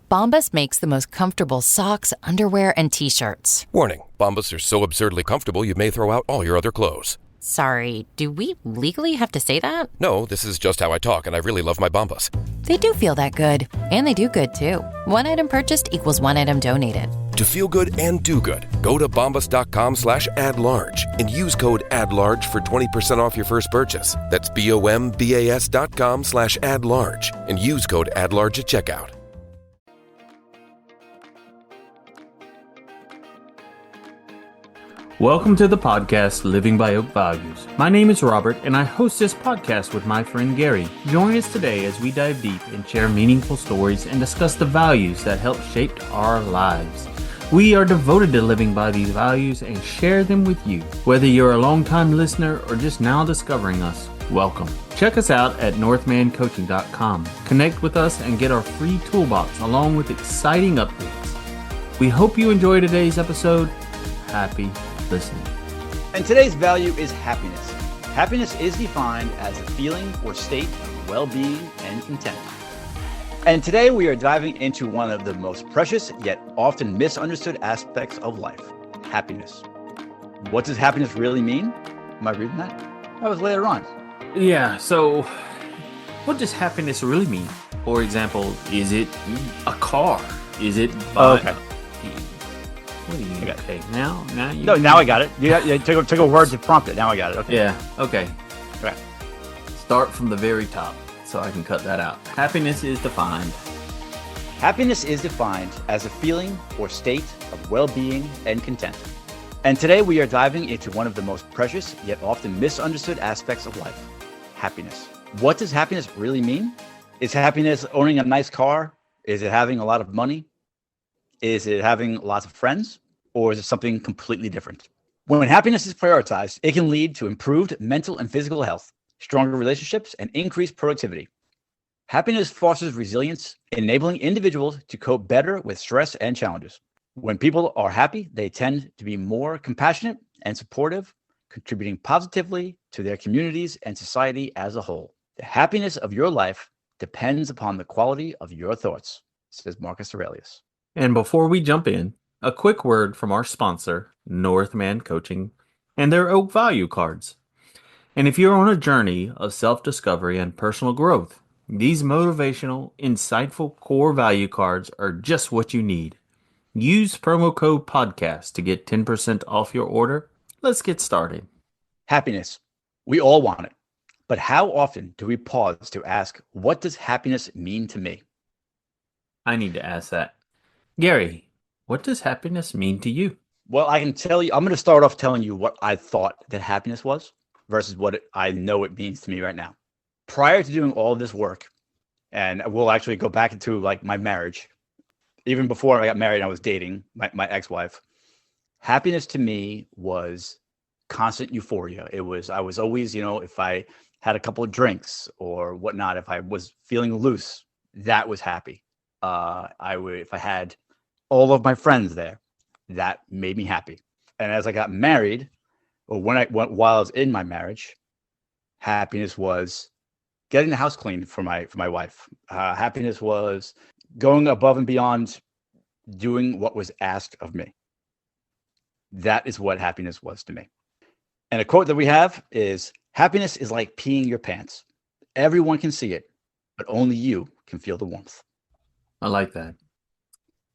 Bombas makes the most comfortable socks, underwear, and T-shirts. Warning, Bombas are so absurdly comfortable you may throw out all your other clothes. Sorry, do we legally have to say that? No, this is just how I talk, and I really love my Bombas. They do feel that good. And they do good, too. One item purchased equals one item donated. To feel good and do good, go to bombas.com/add-large and use code add-large for 20% off your first purchase. That's bombas.com/add-large and use code add-large at checkout. Welcome to the podcast Living by Oak Values. My name is Robert, and I host this podcast with my friend Gary. Join us today as we dive deep and share meaningful stories and discuss the values that help shape our lives. We are devoted to living by these values and share them with you. Whether you're a longtime listener or just now discovering us, welcome. Check us out at northmancoaching.com. Connect with us and get our free toolbox along with exciting updates. We hope you enjoy today's episode. Happy listening. And today's value is happiness. Happiness is defined as a feeling or state of well-being and content. And today we are diving into one of the most precious yet often misunderstood aspects of life, happiness. What does happiness really mean? Am I reading that? That was later on. Yeah, so what does happiness really mean? For example, is it a car? Is it Okay. What do you mean? Okay, now you. No, now I got it. You took a word to prompt it. Now I got it. Okay. Yeah. Okay. Okay. Start from the very top, so I can cut that out. Happiness is defined. Happiness is defined as a feeling or state of well-being and content. And today we are diving into one of the most precious yet often misunderstood aspects of life, happiness. What does happiness really mean? Is happiness owning a nice car? Is it having a lot of money? Is it having lots of friends, or is it something completely different? When happiness is prioritized, it can lead to improved mental and physical health, stronger relationships, and increased productivity. Happiness fosters resilience, enabling individuals to cope better with stress and challenges. When people are happy, they tend to be more compassionate and supportive, contributing positively to their communities and society as a whole. The happiness of your life depends upon the quality of your thoughts, says Marcus Aurelius. And before we jump in, a quick word from our sponsor, Northman Coaching, and their Oak Value Cards. And if you're on a journey of self-discovery and personal growth, these motivational, insightful core value cards are just what you need. Use promo code PODCAST to get 10% off your order. Let's get started. Happiness. We all want it. But how often do we pause to ask, what does happiness mean to me? I need to ask that. Gary, what does happiness mean to you? Well, I can tell you, I'm going to start off telling you what I thought that happiness was versus what I know it means to me right now. Prior to doing all of this work, and we'll actually go back into like my marriage, even before I got married, I was dating my ex-wife. Happiness to me was constant euphoria. I was always, if I had a couple of drinks or whatnot, if I was feeling loose, that was happy. If I had all of my friends there, that made me happy. And as I got married, or while I was in my marriage, happiness was getting the house clean for my wife. Happiness was going above and beyond, doing what was asked of me. That is what happiness was to me. And a quote that we have is, happiness is like peeing your pants. Everyone can see it, but only you can feel the warmth. I like that.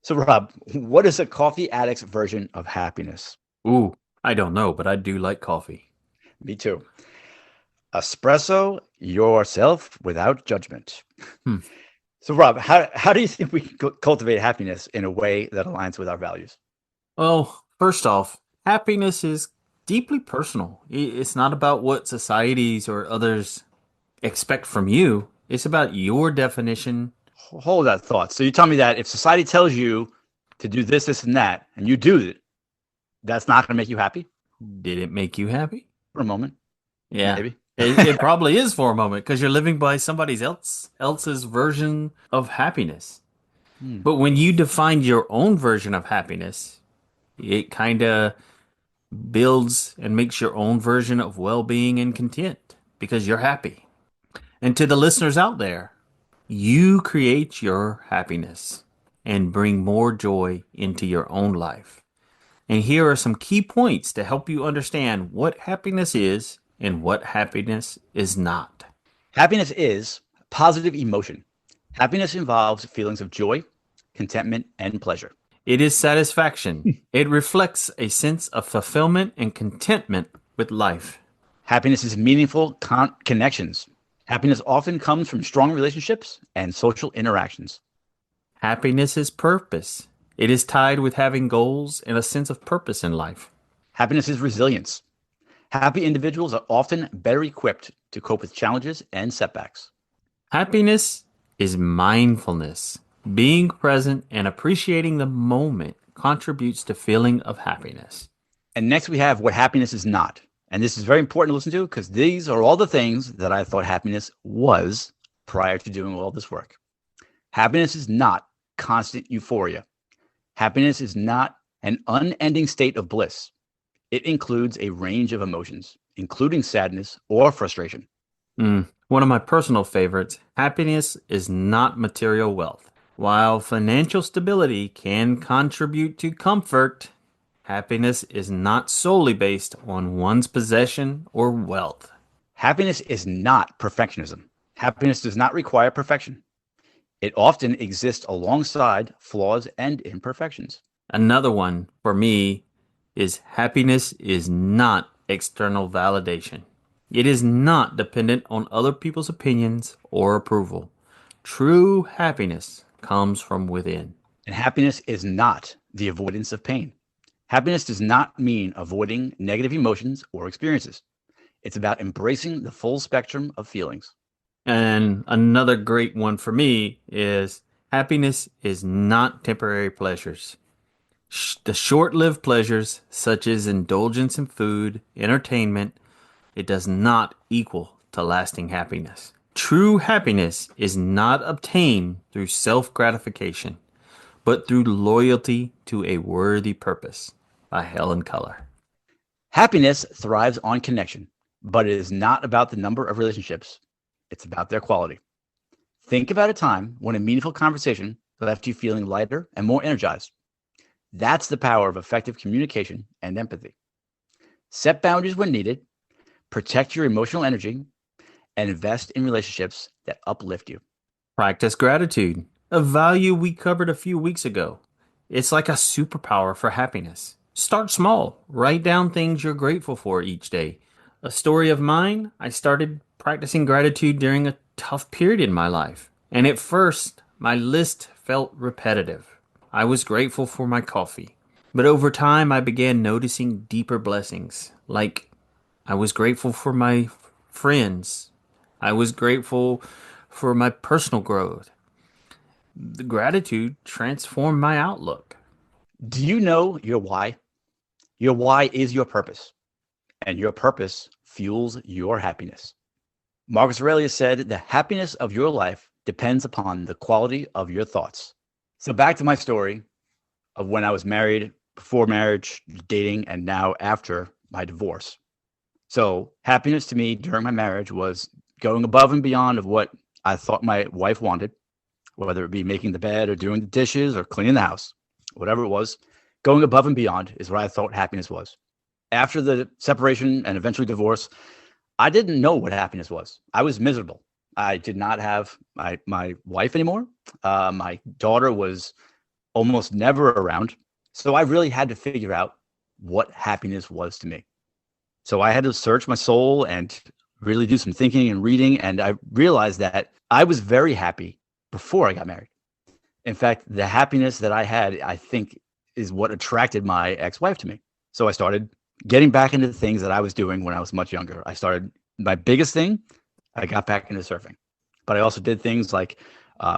So, Rob, what is a coffee addict's version of happiness? Ooh, I don't know, but I do like coffee. Me too. Espresso yourself without judgment. So, Rob, how do you think we can cultivate happiness in a way that aligns with our values? Well, first off, happiness is deeply personal. It's not about what societies or others expect from you. It's about your definition. Hold that thought. So you tell me that if society tells you to do this, this, and that, and you do it, that's not going to make you happy? Did it make you happy? For a moment. Yeah. Maybe. It probably is for a moment because you're living by somebody else's version of happiness. But when you define your own version of happiness, it kind of builds and makes your own version of well-being and content because you're happy. And to the listeners out there, you create your happiness. and bring more joy into your own life. And here are some key points to help you understand what happiness is and what happiness is not. Happiness is positive emotion. Happiness involves feelings of joy, contentment, and pleasure. It is satisfaction. It reflects a sense of fulfillment and contentment with life. Happiness is meaningful connections. Happiness often comes from strong relationships and social interactions. Happiness is purpose. It is tied with having goals and a sense of purpose in life. Happiness is resilience. Happy individuals are often better equipped to cope with challenges and setbacks. Happiness is mindfulness. Being present and appreciating the moment contributes to feeling of happiness. And next we have what happiness is not. And this is very important to listen to because these are all the things that I thought happiness was prior to doing all this work. Happiness is not constant euphoria. Happiness is not an unending state of bliss. It includes a range of emotions, including sadness or frustration. One of my personal favorites, happiness is not material wealth. While financial stability can contribute to comfort, happiness is not solely based on one's possession or wealth. Happiness is not perfectionism. Happiness does not require perfection. It often exists alongside flaws and imperfections. Another one for me is happiness is not external validation. It is not dependent on other people's opinions or approval. True happiness comes from within. And happiness is not the avoidance of pain. Happiness does not mean avoiding negative emotions or experiences. It's about embracing the full spectrum of feelings. And another great one for me is happiness is not temporary pleasures. The short-lived pleasures, such as indulgence in food, entertainment, it does not equal to lasting happiness. True happiness is not obtained through self-gratification, but through loyalty to a worthy purpose. By Helen Keller. Happiness thrives on connection, but it is not about the number of relationships. It's about their quality. Think about a time when a meaningful conversation left you feeling lighter and more energized. That's the power of effective communication and empathy. Set boundaries when needed, protect your emotional energy, and invest in relationships that uplift you. Practice gratitude, a value we covered a few weeks ago. It's like a superpower for happiness. Start small. Write down things you're grateful for each day. A story of mine, I started practicing gratitude during a tough period in my life. And at first, my list felt repetitive. I was grateful for my coffee. But over time, I began noticing deeper blessings. Like, I was grateful for my friends. I was grateful for my personal growth. The gratitude transformed my outlook. Do you know your why? Your why is your purpose, and your purpose fuels your happiness. Marcus Aurelius said, the happiness of your life depends upon the quality of your thoughts. So back to my story of when I was married, before marriage, dating, and now after my divorce. So happiness to me during my marriage was going above and beyond of what I thought my wife wanted, whether it be making the bed or doing the dishes or cleaning the house, whatever it was. Going above and beyond is what I thought happiness was. After the separation and eventually divorce, I didn't know what happiness was. I was miserable. I did not have my wife anymore. My daughter was almost never around. So I really had to figure out what happiness was to me. So I had to search my soul and really do some thinking and reading. And I realized that I was very happy before I got married. In fact, the happiness that I had, I think, is what attracted my ex-wife to me. So I started getting back into the things that I was doing when I was much younger. My biggest thing, I got back into surfing. But I also did things like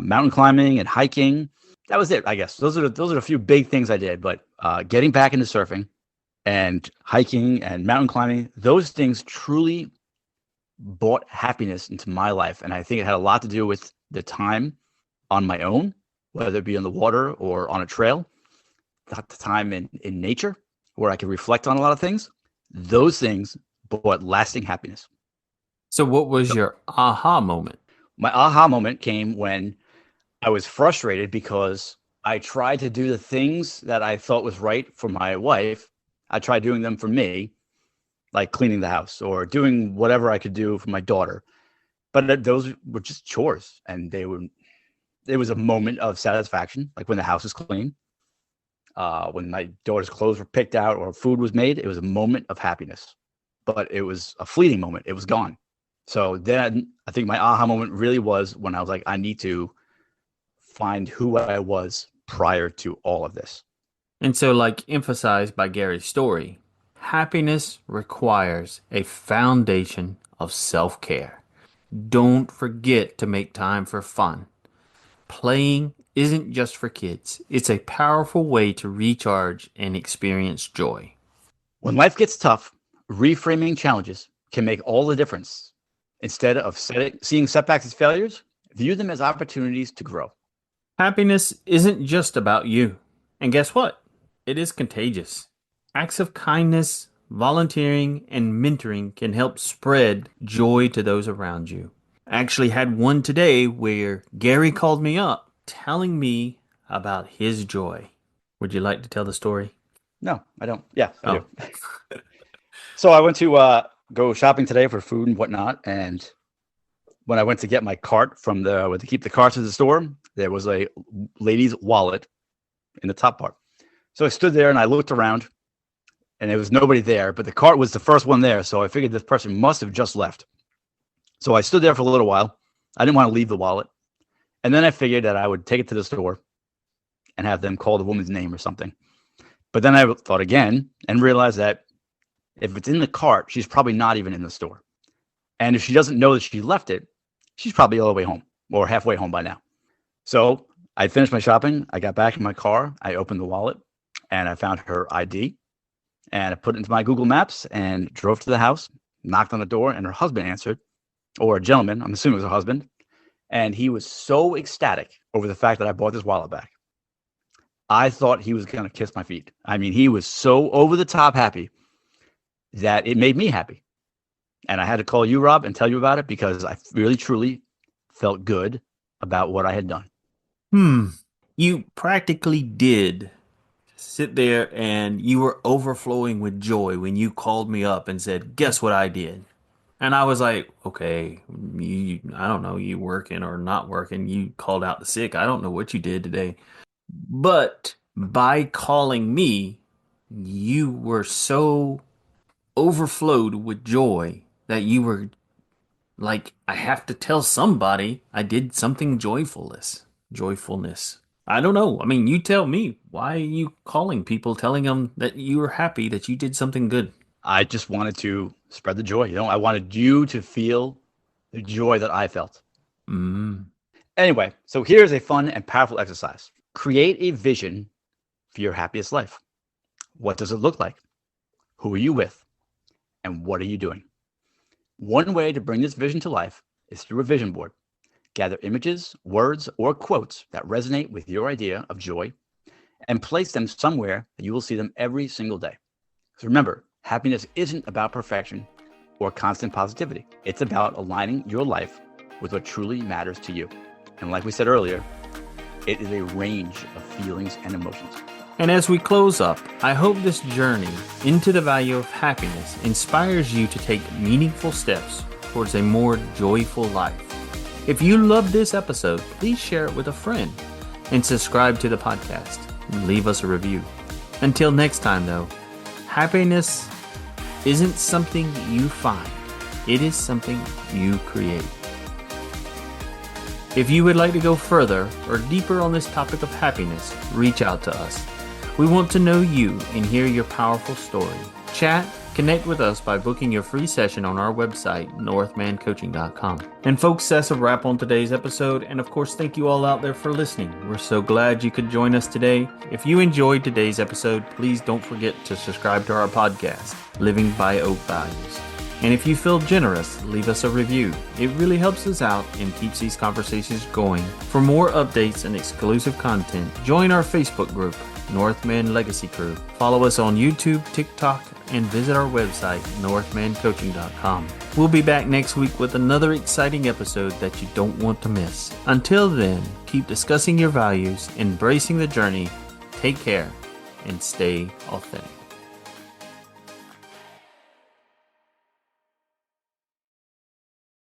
mountain climbing and hiking. That was it, I guess. Those are a few big things I did. But getting back into surfing and hiking and mountain climbing, those things truly brought happiness into my life. And I think it had a lot to do with the time on my own, whether it be on the water or on a trail, the time in nature where I could reflect on a lot of things. Those things brought lasting happiness. So what was your aha moment? My aha moment came when I was frustrated because I tried to do the things that I thought was right for my wife. I tried doing them for me, like cleaning the house or doing whatever I could do for my daughter. But those were just chores, and it was a moment of satisfaction, like when the house was clean, when my daughter's clothes were picked out or food was made. It was a moment of happiness, but it was a fleeting moment. It was gone. So then I think my aha moment really was when I was like, I need to find who I was prior to all of this. And so, like emphasized by Gary's story, happiness requires a foundation of self-care. Don't forget to make time for fun. Playing isn't just for kids. It's a powerful way to recharge and experience joy. When life gets tough, reframing challenges can make all the difference. Instead of seeing setbacks as failures, view them as opportunities to grow. Happiness isn't just about you. And guess what? It is contagious. Acts of kindness, volunteering, and mentoring can help spread joy to those around you. I actually had one today where Gary called me up telling me about his joy. Would you like to tell the story? No, I don't. Yeah, I do. So I went to go shopping today for food and whatnot. And when I went to get my cart from to keep the carts at the store, there was a lady's wallet in the top part. So I stood there and I looked around and there was nobody there, but the cart was the first one there. So I figured this person must have just left. So I stood there for a little while. I didn't want to leave the wallet. And then I figured that I would take it to the store and have them call the woman's name or something. But then I thought again and realized that if it's in the cart, she's probably not even in the store. And if she doesn't know that she left it, she's probably all the way home or halfway home by now. So I finished my shopping. I got back in my car. I opened the wallet and I found her ID and I put it into my Google Maps and drove to the house, knocked on the door, and her husband answered, or a gentleman. I'm assuming it was her husband. And he was so ecstatic over the fact that I bought this wallet back. I thought he was going to kiss my feet. I mean, he was so over the top happy that it made me happy. And I had to call you, Rob, and tell you about it because I really, truly felt good about what I had done. You practically did sit there and you were overflowing with joy when you called me up and said, guess what I did? And I was like, okay, I don't know, you working or not working. You called out the sick. I don't know what you did today. But by calling me, you were so overflowed with joy that you were like, I have to tell somebody I did something joyfulness. I don't know. I mean, you tell me, why are you calling people, telling them that you were happy that you did something good? I just wanted to spread the joy. I wanted you to feel the joy that I felt. Anyway, so here's a fun and powerful exercise. Create a vision for your happiest life. What does it look like? Who are you with? And what are you doing? One way to bring this vision to life is through a vision board. Gather images, words, or quotes that resonate with your idea of joy and place them somewhere that you will see them every single day. So remember, happiness isn't about perfection or constant positivity. It's about aligning your life with what truly matters to you. And like we said earlier, it is a range of feelings and emotions. And as we close up, I hope this journey into the value of happiness inspires you to take meaningful steps towards a more joyful life. If you loved this episode, please share it with a friend and subscribe to the podcast and leave us a review. Until next time, though, happiness isn't something you find. It is something you create. If you would like to go further or deeper on this topic of happiness, reach out to us. We want to know you and hear your powerful story. Connect with us by booking your free session on our website, northmancoaching.com. And folks, that's a wrap on today's episode. And of course, thank you all out there for listening. We're so glad you could join us today. If you enjoyed today's episode, please don't forget to subscribe to our podcast, Living by Oak Values. And if you feel generous, leave us a review. It really helps us out and keeps these conversations going. For more updates and exclusive content, join our Facebook group, Northman Legacy Crew. Follow us on YouTube, TikTok, and visit our website, northmancoaching.com. We'll be back next week with another exciting episode that you don't want to miss. Until then, keep discussing your values, embracing the journey, take care, and stay authentic.